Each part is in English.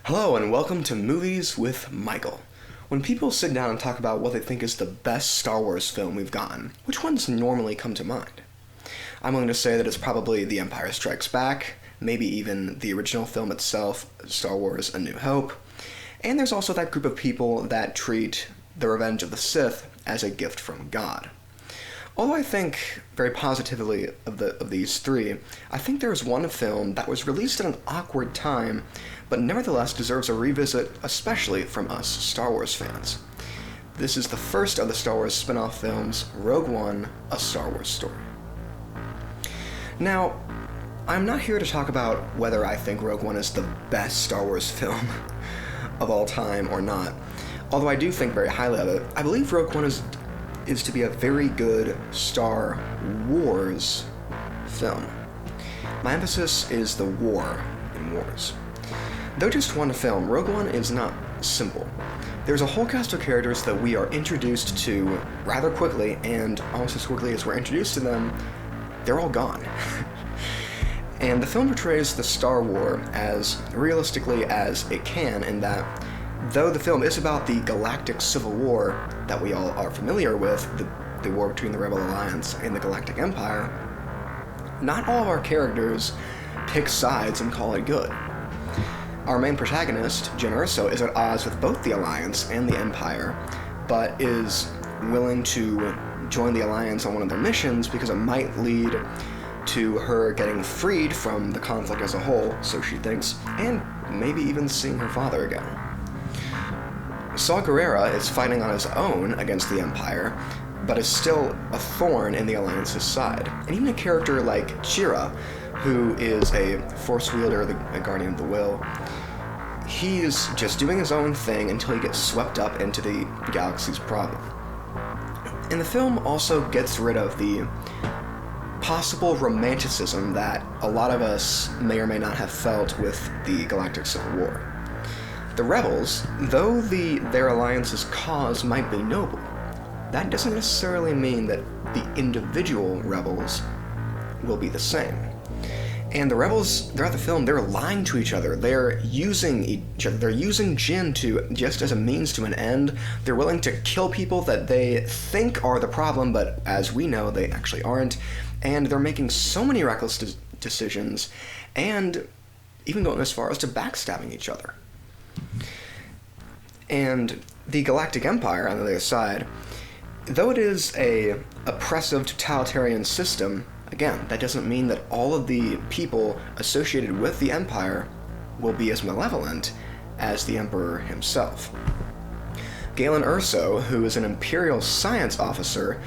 Hello and welcome to Movies with Michael. When people sit down and talk about what they think is the best Star Wars film we've gotten, which ones normally come to mind? I'm willing to say that it's probably The Empire Strikes Back, maybe even the original film itself, Star Wars A New Hope, and there's also that group of people that treat The Revenge of the Sith as a gift from God. Although I think very positively of these three, I think there is one film that was released at an awkward time, but nevertheless deserves a revisit, especially from us Star Wars fans. This is the first of the Star Wars spin-off films, Rogue One, A Star Wars Story. Now, I'm not here to talk about whether I think Rogue One is the best Star Wars film of all time or not, although I do think very highly of it. I believe Rogue One is to be a very good Star Wars film. My emphasis is the war in wars. Though just one film, Rogue One is not simple. There's a whole cast of characters that we are introduced to rather quickly, and almost as quickly as we're introduced to them, they're all gone. And the film portrays the Star War as realistically as it can, in that though the film is about the galactic civil war that we all are familiar with, the war between the Rebel Alliance and the Galactic Empire, not all of our characters pick sides and call it good. Our main protagonist, Jyn Erso, is at odds with both the Alliance and the Empire, but is willing to join the Alliance on one of their missions because it might lead to her getting freed from the conflict as a whole, so she thinks, and maybe even seeing her father again. Saw Gerrera is fighting on his own against the Empire, but is still a thorn in the Alliance's side. And even a character like Chira, who is a Force wielder, a Guardian of the Will, he's just doing his own thing until he gets swept up into the galaxy's problem. And the film also gets rid of the possible romanticism that a lot of us may or may not have felt with the Galactic Civil War. The Rebels, though their alliance's cause might be noble, that doesn't necessarily mean that the individual rebels will be the same. And the rebels, throughout the film, they're lying to each other. They're using each other. They're using Jyn just as a means to an end. They're willing to kill people that they think are the problem, but as we know, they actually aren't. And they're making so many reckless decisions, and even going as far as to backstabbing each other. And the Galactic Empire, on the other side, though it is a oppressive totalitarian system, again, that doesn't mean that all of the people associated with the Empire will be as malevolent as the Emperor himself. Galen Erso, who is an Imperial science officer,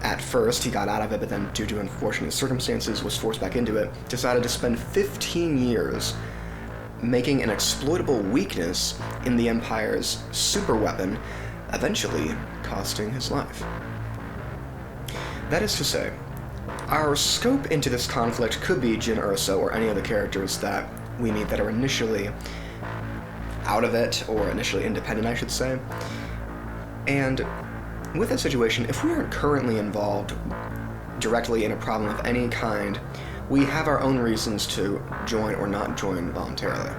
at first he got out of it, but then due to unfortunate circumstances was forced back into it, decided to spend 15 years making an exploitable weakness in the Empire's superweapon, eventually costing his life. That is to say, our scope into this conflict could be Jyn Erso or any of the characters that we meet that are initially out of it, or initially independent, I should say. And with that situation, if we aren't currently involved directly in a problem of any kind, we have our own reasons to join or not join voluntarily.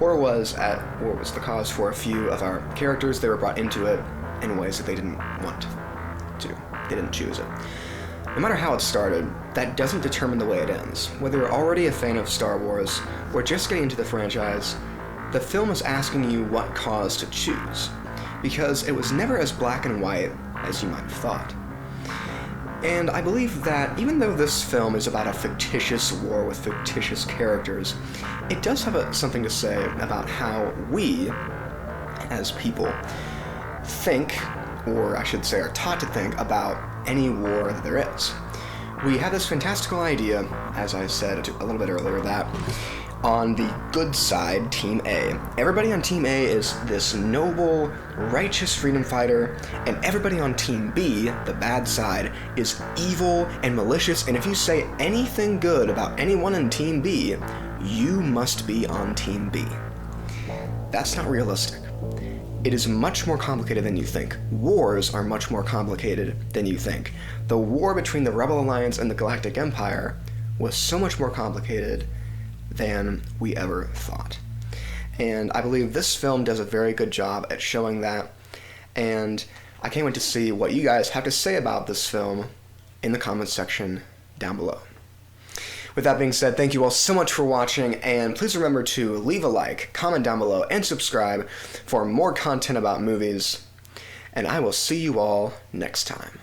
Or was the cause for a few of our characters. They were brought into it in ways that they didn't want to. They didn't choose it. No matter how it started, that doesn't determine the way it ends. Whether you're already a fan of Star Wars or just getting into the franchise, the film is asking you what cause to choose, because it was never as black and white as you might have thought. And I believe that even though this film is about a fictitious war with fictitious characters, it does have something to say about how we, as people, think, or I should say are taught to think, about any war that there is. We have this fantastical idea, as I said a little bit earlier, that on the good side, Team A, everybody on Team A is this noble, righteous freedom fighter, and everybody on Team B, the bad side, is evil and malicious, and if you say anything good about anyone in Team B, you must be on Team B. That's not realistic. It is much more complicated than you think. Wars are much more complicated than you think. The war between the Rebel Alliance and the Galactic Empire was so much more complicated than we ever thought. And I believe this film does a very good job at showing that. And I can't wait to see what you guys have to say about this film in the comments section down below. With that being said, thank you all so much for watching, and please remember to leave a like, comment down below, and subscribe for more content about movies. And I will see you all next time.